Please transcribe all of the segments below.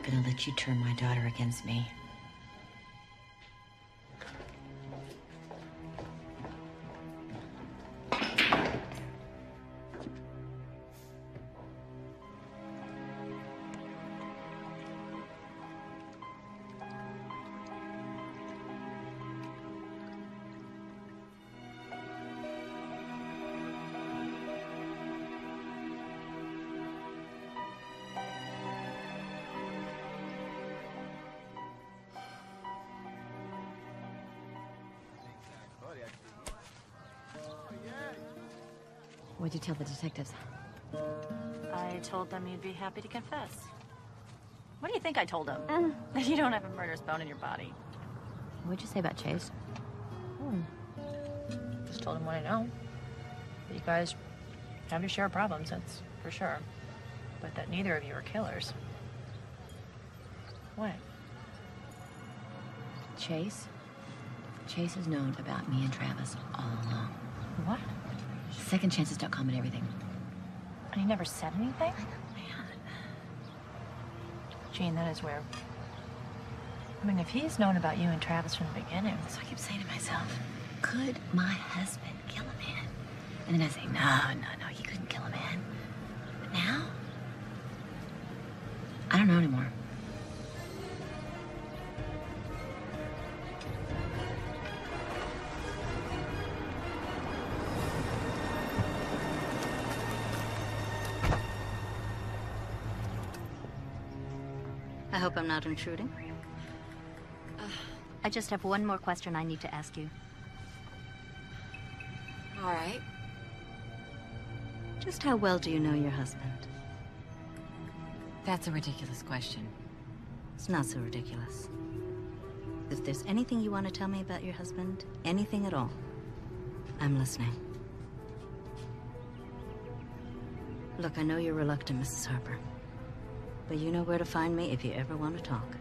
gonna let you turn my daughter against me. What'd you tell the detectives? I told them you'd be happy to confess. What do you think I told them? That you don't have a murderous bone in your body. What'd you say about Chase? Just told him what I know. That you guys have your share of problems, that's for sure. But that neither of you are killers. What? Chase? Chase has known about me and Travis all along. What? Second chances don't come in everything. And he never said anything? Man. Gene, that is weird. I mean, if he's known about you and Travis from the beginning... So I keep saying to myself, could my husband kill a man? And then I say, no, he couldn't kill a man. But now, I don't know anymore. I hope I'm not intruding. I just have one more question I need to ask you. All right. Just how well do you know your husband? That's a ridiculous question. It's not so ridiculous. If there's anything you want to tell me about your husband, anything at all, I'm listening. Look, I know you're reluctant, Mrs. Harper. But you know where to find me if you ever want to talk.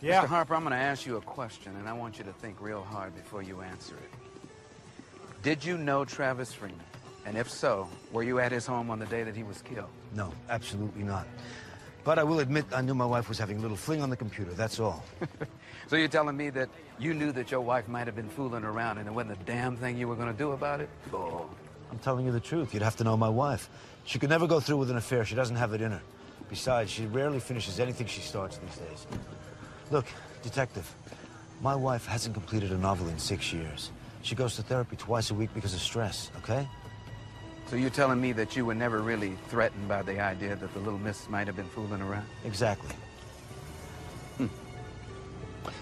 Yeah. Mr. Harper, I'm going to ask you a question, and I want you to think real hard before you answer it. Did you know Travis Freeman? And if so, were you at his home on the day that he was killed? No, absolutely not. But I will admit I knew my wife was having a little fling on the computer, that's all. So you're telling me that you knew that your wife might have been fooling around and there wasn't a damn thing you were going to do about it? Oh. I'm telling you the truth. You'd have to know my wife. She could never go through with an affair. She doesn't have it in her. Besides, she rarely finishes anything she starts these days. Look, detective, my wife hasn't completed a novel in 6 years. She goes to therapy twice a week because of stress, okay? So you're telling me that you were never really threatened by the idea that the little miss might have been fooling around? Exactly.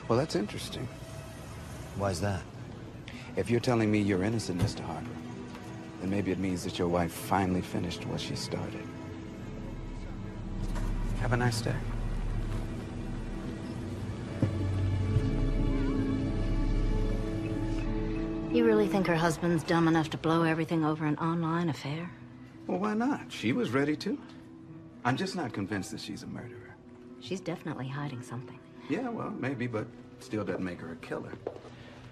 Well, that's interesting. Why's that? If you're telling me you're innocent, Mr. Harper, then maybe it means that your wife finally finished what she started. Have a nice day. You really think her husband's dumb enough to blow everything over an online affair? Well, why not? She was ready to. I'm just not convinced that she's a murderer. She's definitely hiding something. Yeah, well, maybe, but still doesn't make her a killer.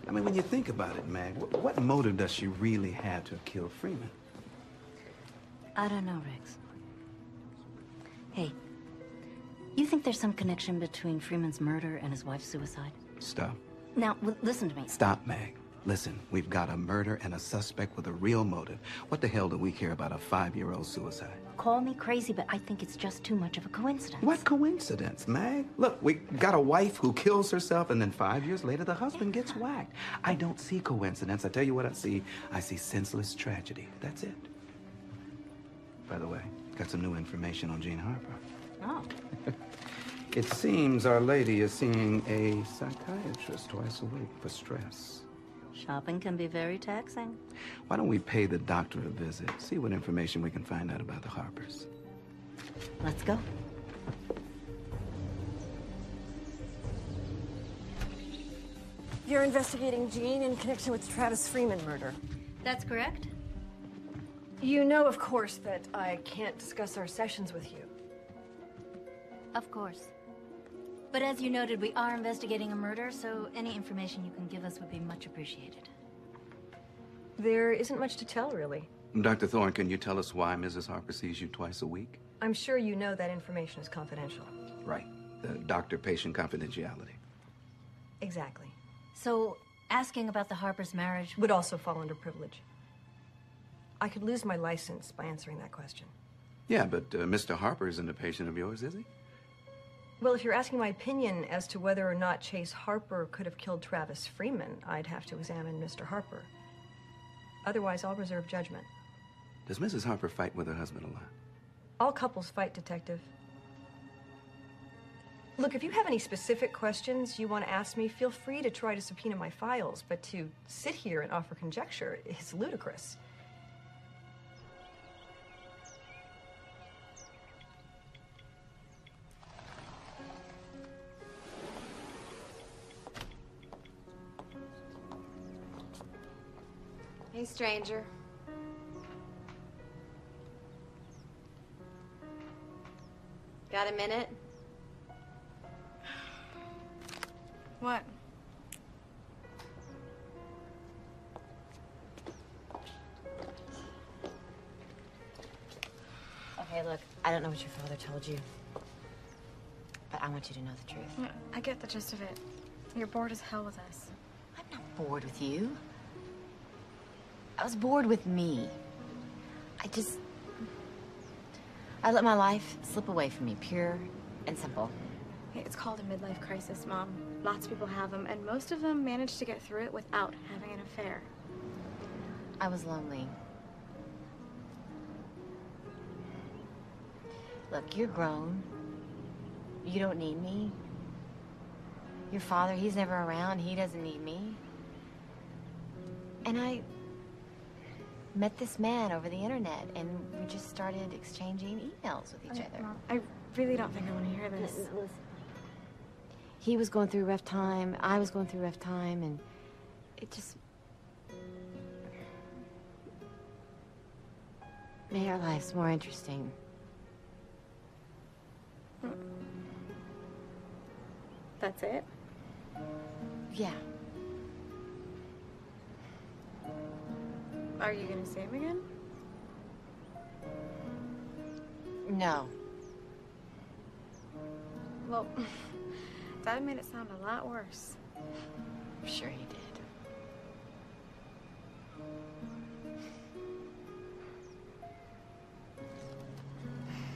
I mean, when you think about it, Mag, what motive does she really have to have killed Freeman? I don't know, Riggs. Hey, you think there's some connection between Freeman's murder and his wife's suicide? Stop. Now, listen to me. Stop, Mag. Listen, we've got a murder and a suspect with a real motive. What the hell do we care about a 5-year-old suicide? Call me crazy, but I think it's just too much of a coincidence. What coincidence, Mag? Look, we got a wife who kills herself, and then 5 years later, the husband gets whacked. I don't see coincidence. I tell you what I see. I see senseless tragedy. That's it. By the way, got some new information on Jean Harper. Oh. It seems Our Lady is seeing a psychiatrist twice a week for stress. Shopping can be very taxing. Why don't we pay the doctor a visit, see what information we can find out about the Harpers? Let's go. You're investigating Jean in connection with the Travis Freeman murder. That's correct. You know, of course, that I can't discuss our sessions with you. Of course. But as you noted, we are investigating a murder, so any information you can give us would be much appreciated. There isn't much to tell, really. Dr. Thorne, can you tell us why Mrs. Harper sees you twice a week? I'm sure you know that information is confidential. Right. The doctor-patient confidentiality. Exactly. So, asking about the Harper's marriage Would also fall under privilege. I could lose my license by answering that question. Yeah, but Mr. Harper isn't a patient of yours, is he? Well, if you're asking my opinion as to whether or not Chase Harper could have killed Travis Freeman, I'd have to examine Mr. Harper. Otherwise, I'll reserve judgment. Does Mrs. Harper fight with her husband a lot? All couples fight, Detective. Look, if you have any specific questions you want to ask me, feel free to try to subpoena my files, but to sit here and offer conjecture is ludicrous. Hey, stranger. Got a minute? What? Okay, look, I don't know what your father told you, but I want you to know the truth. Yeah, I get the gist of it. You're bored as hell with us. I'm not bored with you. I was bored with me. I let my life slip away from me, pure and simple. Hey, it's called a midlife crisis, Mom. Lots of people have them, and most of them manage to get through it without having an affair. I was lonely. Look, you're grown. You don't need me. Your father, he's never around. He doesn't need me. And I met this man over the internet, and we just started exchanging emails with each other. Mom, I really don't think I want to hear this. Listen. He was going through a rough time, I was going through a rough time, and it just made our lives more interesting. That's it? Yeah. Are you gonna see him again? No. Well, Dad made it sound a lot worse. I'm sure he did.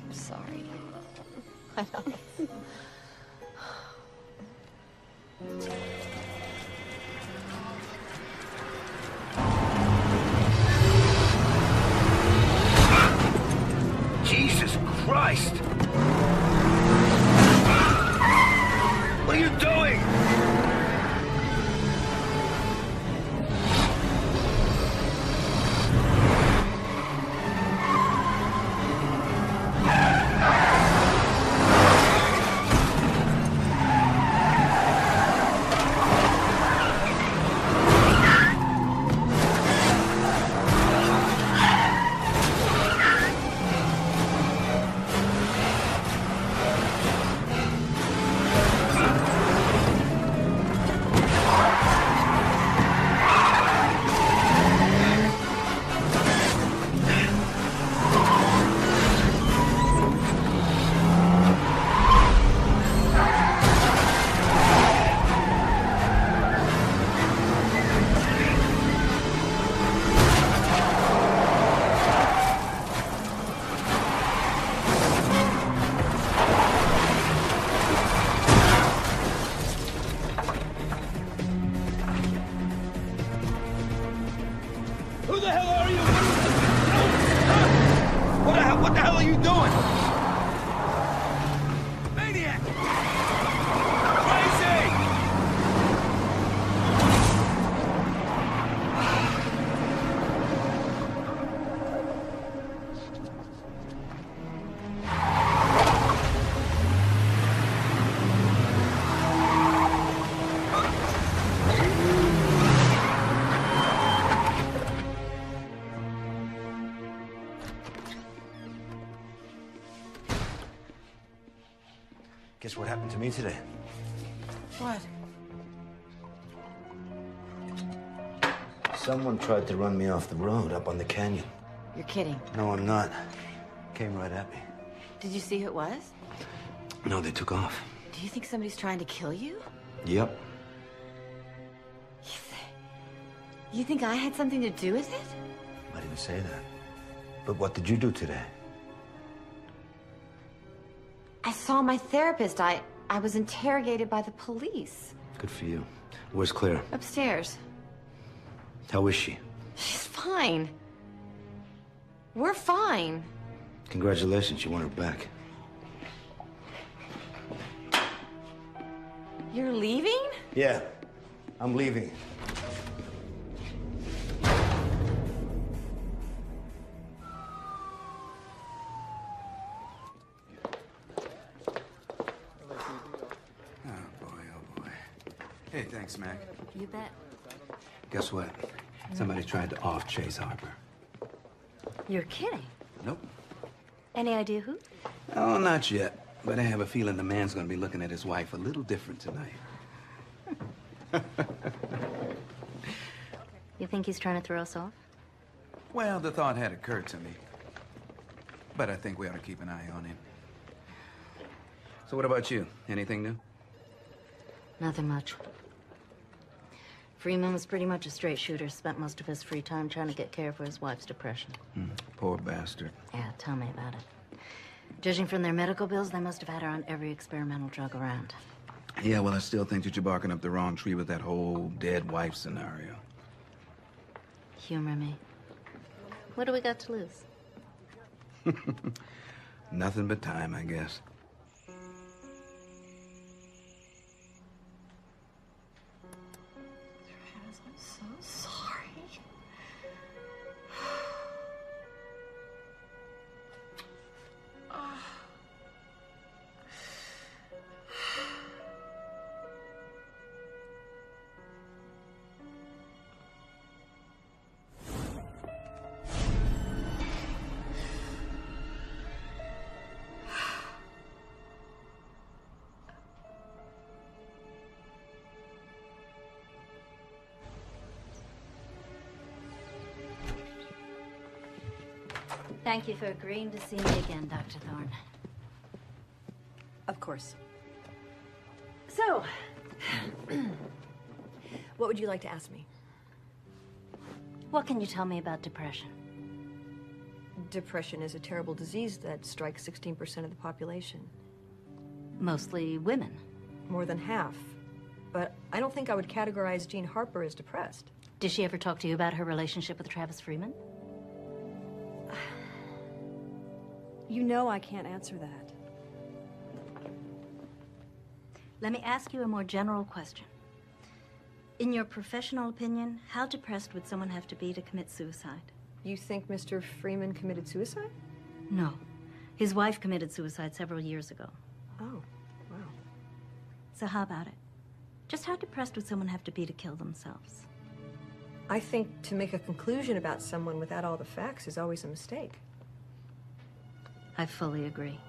I'm sorry. I know. Jesus Christ! What are you doing? Who the hell are you? What the hell are you doing? Maniac! Crazy! Guess what happened to me today? What? Someone tried to run me off the road up on the canyon. You're kidding. No, I'm not. Came right at me. Did you see who it was? No, they took off. Do you think somebody's trying to kill you? Yep. You think I had something to do with it? I didn't say that. But what did you do today? I saw my therapist. I was interrogated by the police. Good for you. Where's Claire? Upstairs. How is she? She's fine. We're fine. Congratulations, you want her back. You're leaving? Yeah, I'm leaving. Hey, thanks, Mac. You bet. Guess what? Somebody tried to off-chase Harper. You're kidding. Nope. Any idea who? Oh, not yet. But I have a feeling the man's gonna be looking at his wife a little different tonight. You think he's trying to throw us off? Well, the thought had occurred to me. But I think we ought to keep an eye on him. So what about you? Anything new? Nothing much. Freeman was pretty much a straight shooter. Spent most of his free time trying to get care for his wife's depression. Poor bastard. Yeah, tell me about it. Judging from their medical bills, they must have had her on every experimental drug around. Yeah, well, I still think that you're barking up the wrong tree with that whole dead wife scenario. Humor me. What do we got to lose? Nothing but time, I guess. I'm so sorry. Thank you for agreeing to see me again, Dr. Thorne. Of course. So, what would you like to ask me? What can you tell me about depression? Depression is a terrible disease that strikes 16% of the population. Mostly women. More than half. But I don't think I would categorize Jean Harper as depressed. Did she ever talk to you about her relationship with Travis Freeman? You know I can't answer that. Let me ask you a more general question. In your professional opinion, how depressed would someone have to be to commit suicide? You think Mr. Freeman committed suicide? No. His wife committed suicide several years ago. Oh, wow. So how about it? Just how depressed would someone have to be to kill themselves? I think to make a conclusion about someone without all the facts is always a mistake. I fully agree.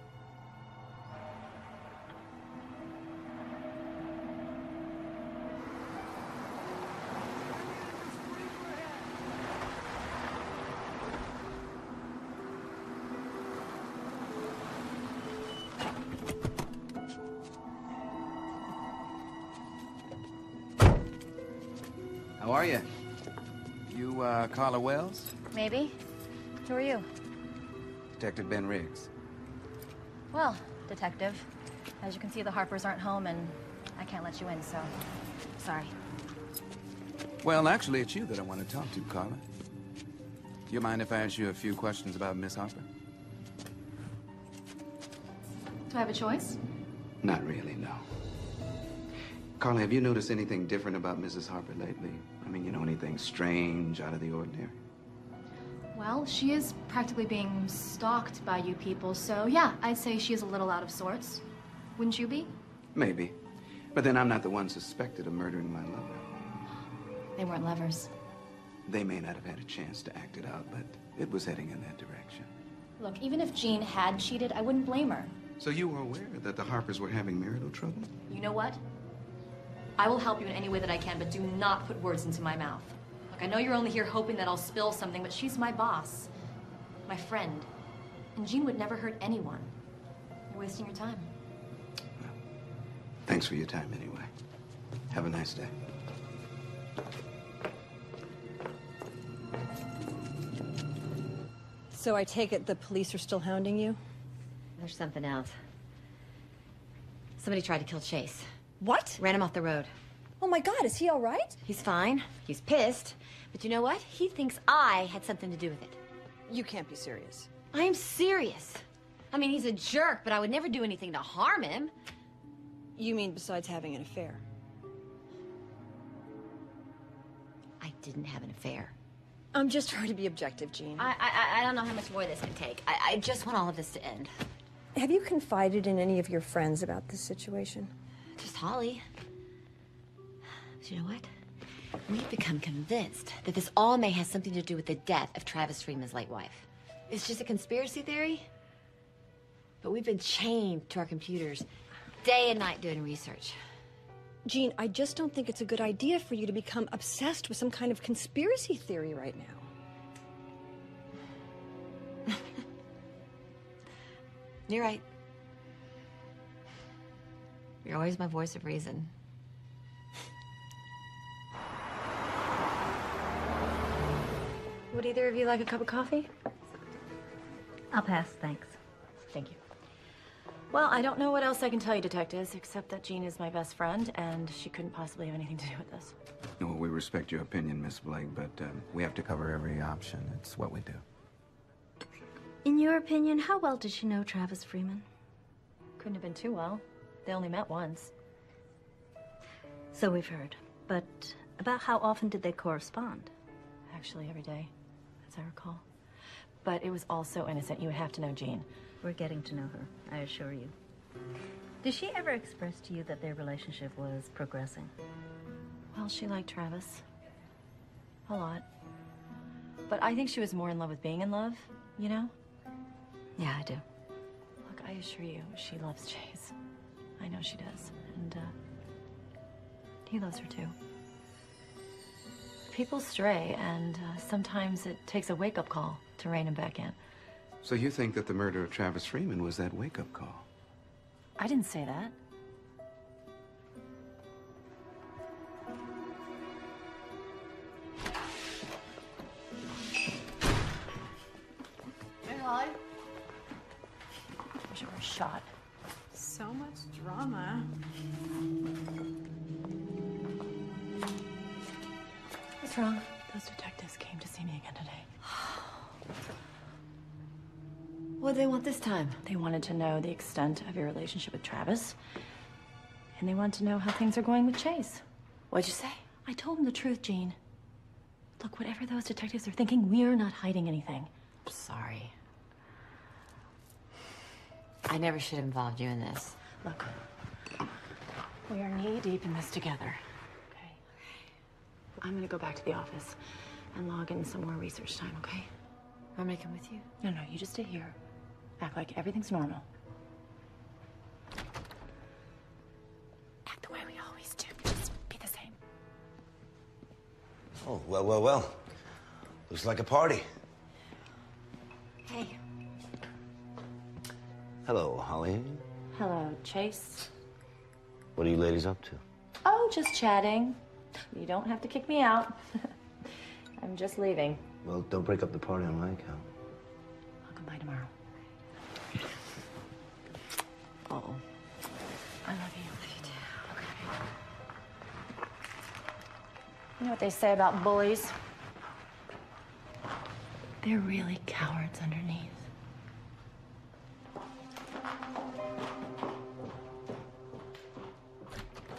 How are you? You, Carla Wells? Maybe. Who are you? Detective Ben Riggs. Well, detective, as you can see, the Harpers aren't home, and I can't let you in, so sorry. Well, actually, it's you that I want to talk to, Carla. Do you mind if I ask you a few questions about Miss Harper? Do I have a choice? Not really, no. Carla, have you noticed anything different about Mrs. Harper lately? I mean, you know, anything strange, out of the ordinary? Well, she is practically being stalked by you people, so yeah, I'd say she is a little out of sorts. Wouldn't you be? Maybe. But then I'm not the one suspected of murdering my lover. They weren't lovers. They may not have had a chance to act it out, but it was heading in that direction. Look, even if Jean had cheated, I wouldn't blame her. So you were aware that the Harpers were having marital trouble? You know what? I will help you in any way that I can, but do not put words into my mouth. Look, I know you're only here hoping that I'll spill something, but she's my boss, my friend. And Jean would never hurt anyone. You're wasting your time. Well, thanks for your time anyway. Have a nice day. So I take it the police are still hounding you? There's something else. Somebody tried to kill Chase. What? Ran him off the road. Oh my God, is he all right? He's fine. He's pissed. But you know what? He thinks I had something to do with it. You can't be serious. I am serious. I mean, he's a jerk, but I would never do anything to harm him. You mean besides having an affair? I didn't have an affair. I'm just trying to be objective, Jean. I don't know how much more this can take. I just want all of this to end. Have you confided in any of your friends about this situation? Just Holly. But you know what? We've become convinced that this all may have something to do with the death of Travis Freeman's late wife. It's just a conspiracy theory. But we've been chained to our computers day and night doing research. Jean, I just don't think it's a good idea for you to become obsessed with some kind of conspiracy theory right now. You're right. You're always my voice of reason. Would either of you like a cup of coffee? I'll pass, thanks. Thank you. Well, I don't know what else I can tell you, detectives, except that Jean is my best friend, and she couldn't possibly have anything to do with this. Well, we respect your opinion, Miss Blake, but we have to cover every option. It's what we do. In your opinion, how well did she know Travis Freeman? Couldn't have been too well. They only met once. So we've heard. But about how often did they correspond? Actually, every day, as I recall. But it was all so innocent. You would have to know Jean. We're getting to know her, I assure you. Did she ever express to you that their relationship was progressing? Well, she liked Travis. A lot. But I think she was more in love with being in love, you know? Yeah, I do. Look, I assure you, she loves Chase. I know she does. And, he loves her too. People stray, and sometimes it takes a wake-up call to rein him back in. So you think that the murder of Travis Freeman was that wake-up call? I didn't say that. Hey, Holly. Wish it were shot. So much drama. What's wrong? Those detectives came to see me again today. What do they want this time? They wanted to know the extent of your relationship with Travis. And they wanted to know how things are going with Chase. What'd you say? I told them the truth, Jean. Look, whatever those detectives are thinking, we're not hiding anything. I'm sorry. I never should have involved you in this. Look, we are knee-deep in this together, okay? I'm gonna go back to the office and log in some more research time, okay? I'm gonna come with you. No, you just stay here. Act like everything's normal. Act the way we always do. Just be the same. Oh, well. Looks like a party. Hey. Hello, Holly. Hello, Chase. What are you ladies up to? Oh, just chatting. You don't have to kick me out. I'm just leaving. Well, don't break up the party on my account. I'll come by tomorrow. Uh-oh. I love you. Love you too. Okay. You know what they say about bullies? They're really cowards underneath.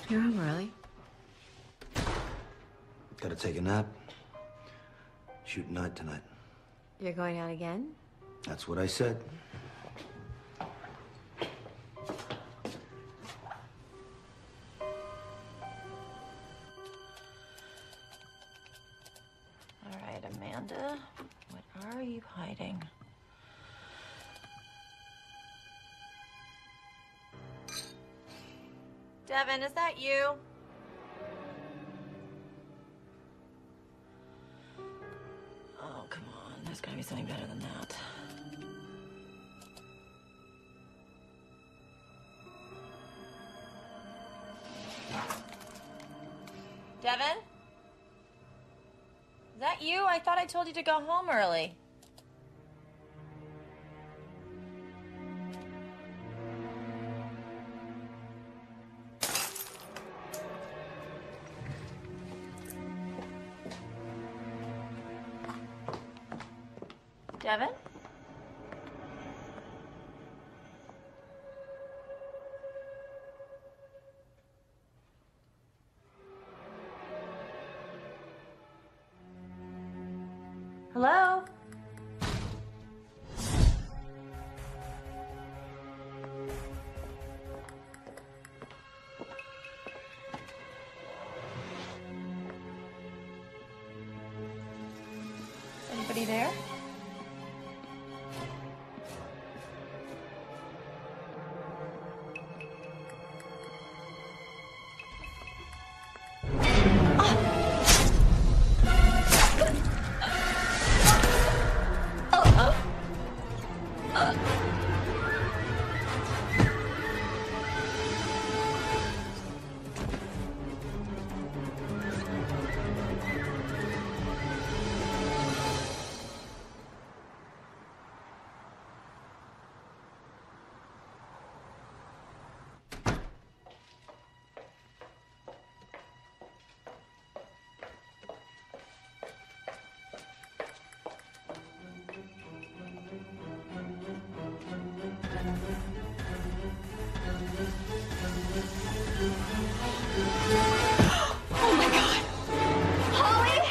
You're home early. Gotta take a nap. Shoot night tonight. You're going out again? That's what I said. All right, Amanda, what are you hiding? Devin, is that you? Oh, come on. There's gotta be something better than that. Devin? Is that you? I thought I told you to go home early. Devin? Hello? Anybody there? Oh my God! Holly!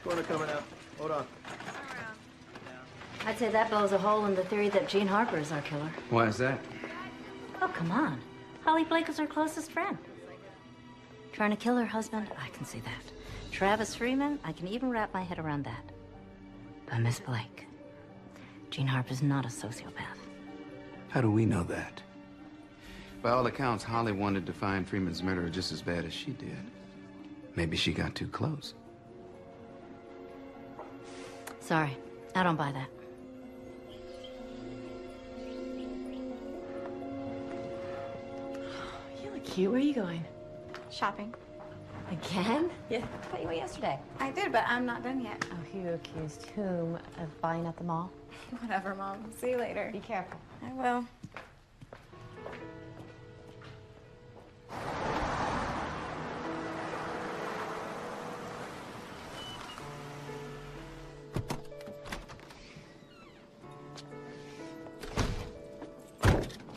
Corner coming out. Hold on. I'd say that blows a hole in the theory that Jean Harper is our killer. Why is that? Oh, come on. Holly Blake is her closest friend. Trying to kill her husband, I can see that. Travis Freeman, I can even wrap my head around that. But Miss Blake, Jean Harper's not a sociopath. How do we know that? By all accounts, Holly wanted to find Freeman's murderer just as bad as she did. Maybe she got too close. Sorry, I don't buy that. You look cute. Where are you going? Shopping. Again? Yeah. I thought you went yesterday. I did, but I'm not done yet. Oh, who accused whom of buying at the mall? Whatever, Mom. See you later. Be careful. I will.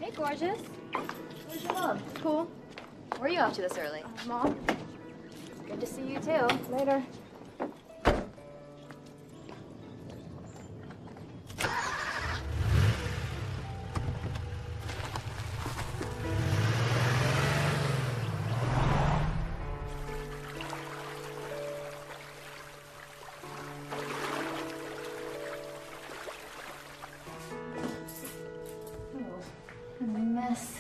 Hey, gorgeous. Where's your mom? Cool. Where are you off to this early? Mom. Good to see you, too. Later. Mess.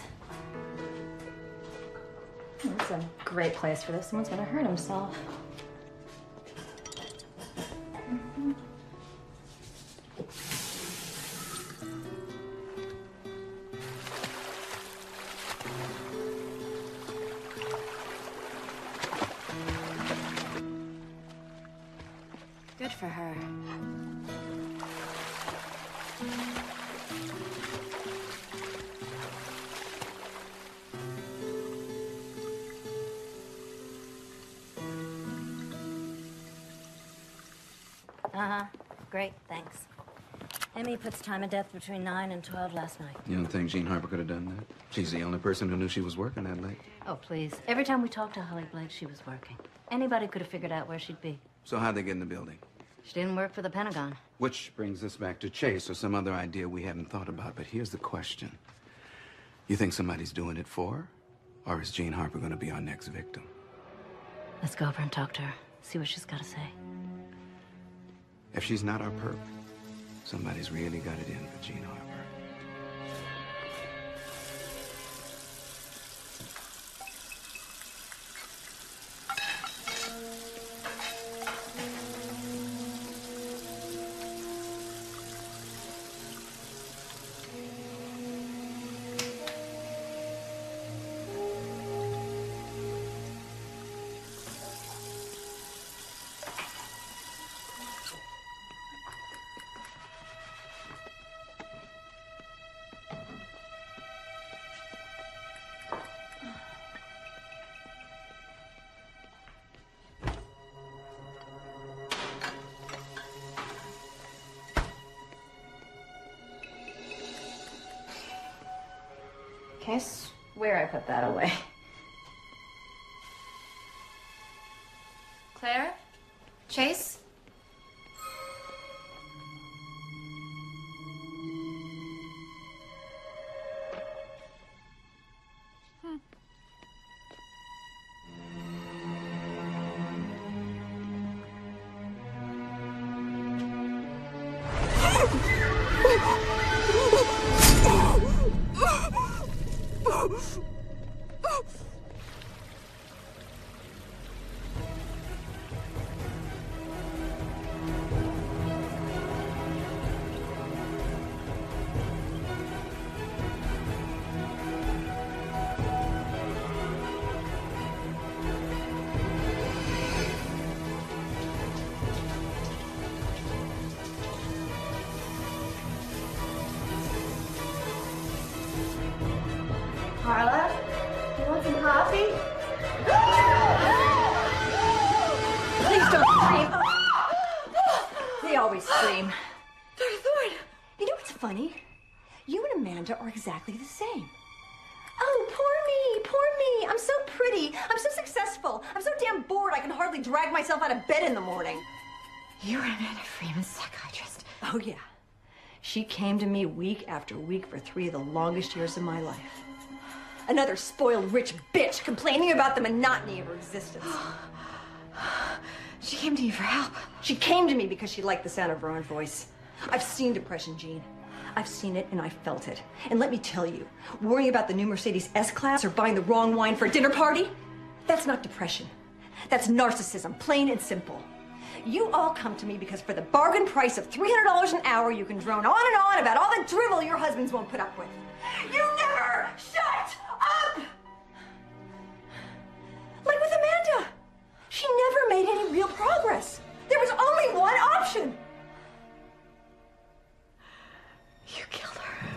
It's a great place for this. Someone's gonna hurt himself. Good for her. Uh-huh. Great, thanks. Emmy puts time of death between 9 and 12 last night. You don't think Jean Harper could have done that? She's the only person who knew she was working that late. Oh, please. Every time we talked to Holly Blake, she was working. Anybody could have figured out where she'd be. So how'd they get in the building? She didn't work for the Pentagon. Which brings us back to Chase or some other idea we haven't thought about. But here's the question. You think somebody's doing it for her? Or is Jean Harper going to be our next victim? Let's go over and talk to her. See what she's got to say. If she's not our perp, somebody's really got it in for Jean Harper. Okay, I swear I put that away. Claire? Chase? Carla, you want some coffee? Please don't scream. They always scream. Dr. Thorne, you know what's funny? You and Amanda are exactly the same. Oh, poor me. I'm so pretty. I'm so successful. I'm so damn bored I can hardly drag myself out of bed in the morning. You're Amanda Freeman's psychiatrist. Oh, yeah. She came to me week after week for 3 of the longest years of my life. Another spoiled rich bitch complaining about the monotony of her existence. She came to you for help. She came to me because she liked the sound of her own voice. I've seen depression, Jean. I've seen it and I felt it. And let me tell you, worrying about the new Mercedes S-Class or buying the wrong wine for a dinner party, that's not depression. That's narcissism, plain and simple. You all come to me because for the bargain price of $300 an hour, you can drone on and on about all the drivel your husbands won't put up with. You never shut up! Like with Amanda. She never made any real progress. There was only one option. You killed her.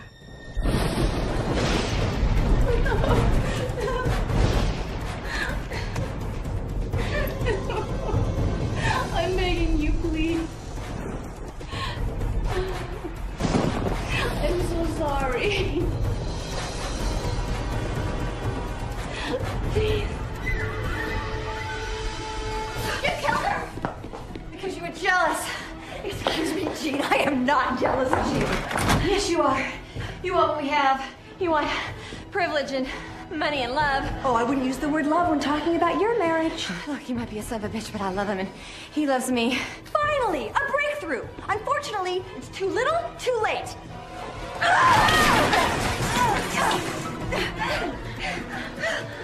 I'm begging you, please. I'm so sorry. Please. You killed her! Because you were jealous. Excuse me, Jean. I am not jealous of you. Yes, you are. You want what we have. You want privilege and money and love. Oh, I wouldn't use the word love when talking about your marriage. Look, you might be a son of a bitch, but I love him and he loves me. Finally, a breakthrough. Unfortunately, it's too little, too late.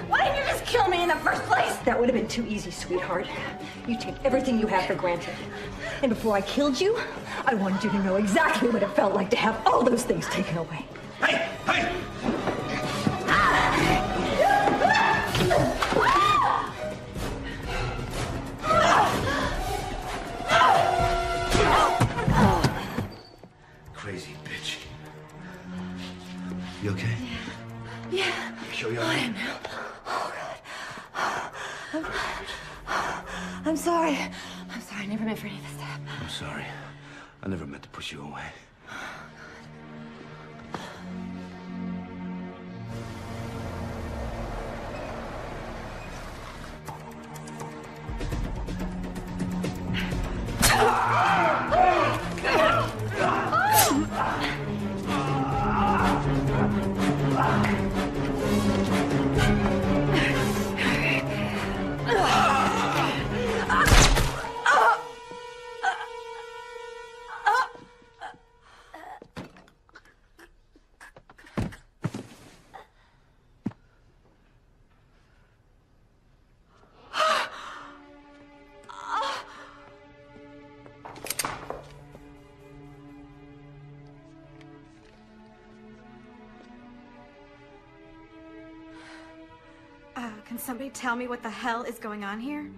Why didn't you just kill me in the first place? That would have been too easy, sweetheart. You take everything you have for granted. And before I killed you, I wanted you to know exactly what it felt like to have all those things taken away. Hey! Hey! Crazy bitch. You okay? Yeah. Sure you're all right? Oh, God. I'm sorry. I'm sorry, I never meant for any of this to happen. I'm sorry. I never meant to push you away. Can somebody tell me what the hell is going on here?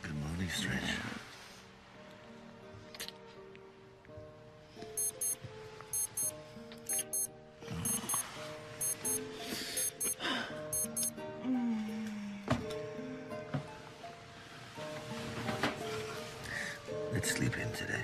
Good morning, stranger. Let's sleep in today.